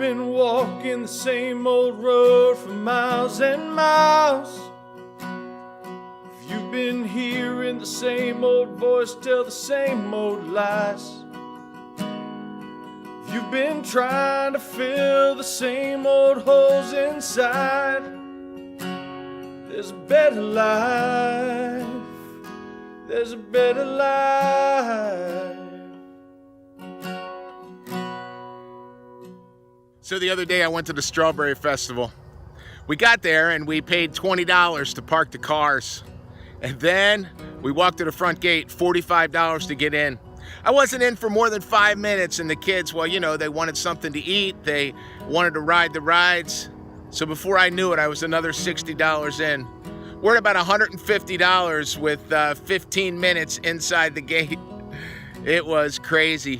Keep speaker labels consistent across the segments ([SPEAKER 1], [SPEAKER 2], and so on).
[SPEAKER 1] been walking the same old road for miles and miles, if you've been hearing the same old voice tell the same old lies, if you've been trying to fill the same old holes inside, there's a better life. There's a better life.
[SPEAKER 2] So the other day I went to the Strawberry Festival. We got there and we paid $20 to park the cars. And then we walked to the front gate, $45 to get in. I wasn't in for more than 5 minutes, and the kids, well, you know, they wanted something to eat. They wanted to ride the rides. So before I knew it, I was another $60 in. We're at about $150 with 15 minutes inside the gate. It was crazy.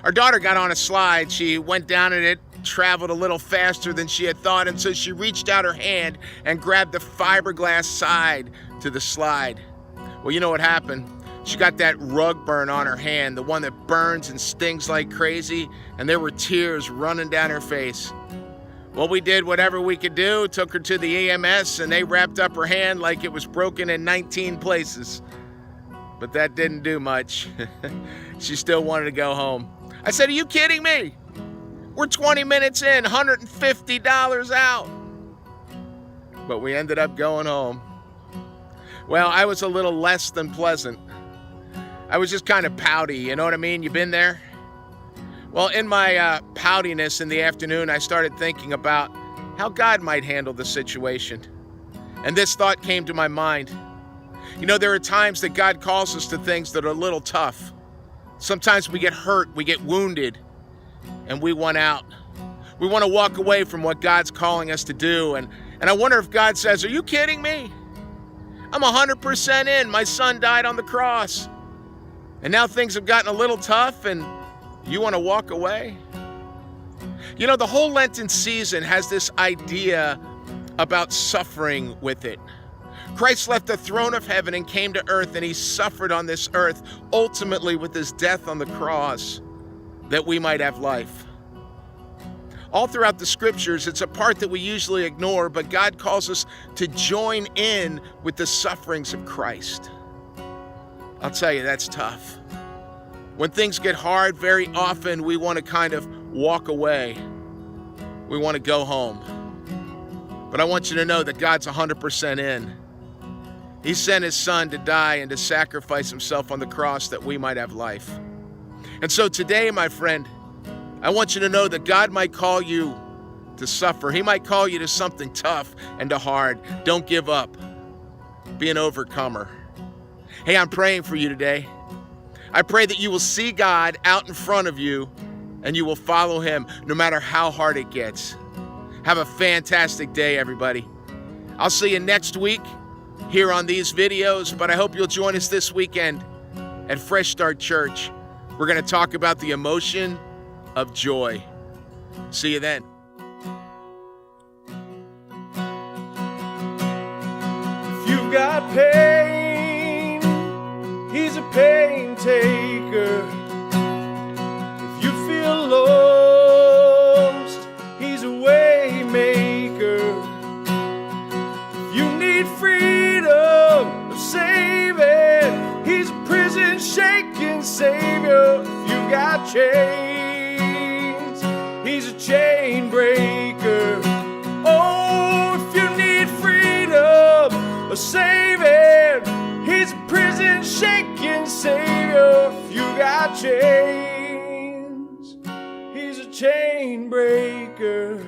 [SPEAKER 2] Our daughter got on a slide. She went down it, traveled a little faster than she had thought, and so she reached out her hand and grabbed the fiberglass side to the slide. Well, you know what happened? She got that rug burn on her hand, the one that burns and stings like crazy, and there were tears running down her face. Well, we did whatever we could do, took her to the EMS, and they wrapped up her hand like it was broken in 19 places. But that didn't do much. She still wanted to go home. I said, "Are you kidding me? We're 20 minutes in, $150 out." But we ended up going home. Well, I was a little less than pleasant. I was just kind of pouty, you know what I mean? You been there? Well, in my poutiness in the afternoon, I started thinking about how God might handle the situation. And this thought came to my mind. You know, there are times that God calls us to things that are a little tough. Sometimes we get hurt, we get wounded, and we want out. We want to walk away from what God's calling us to do. And I wonder if God says, "Are you kidding me? I'm 100% in. My son died on the cross. And now things have gotten a little tough, and you want to walk away?" You know, the whole Lenten season has this idea about suffering with it. Christ left the throne of heaven and came to earth, and he suffered on this earth, ultimately with his death on the cross, that we might have life. All throughout the scriptures, it's a part that we usually ignore, but God calls us to join in with the sufferings of Christ. I'll tell you, that's tough. When things get hard, very often we want to kind of walk away. We want to go home. But I want you to know that God's 100% in. He sent his son to die and to sacrifice himself on the cross that we might have life. And so today, my friend, I want you to know that God might call you to suffer. He might call you to something tough and to hard. Don't give up. Be an overcomer. Hey, I'm praying for you today. I pray that you will see God out in front of you and you will follow him no matter how hard it gets. Have a fantastic day, everybody. I'll see you next week here on these videos, but I hope you'll join us this weekend at Fresh Start Church. We're going to talk about the emotion of joy. See you then.
[SPEAKER 1] If you've got pain, he's a pain taker. If you feel lost, he's a way maker. If you need freedom of saving, he's a prison shaking savior. If you got chains, he's a chain breaker. Oh, if you need freedom of saving, he's a prison shaking savior. If you got chains, he's a chain breaker.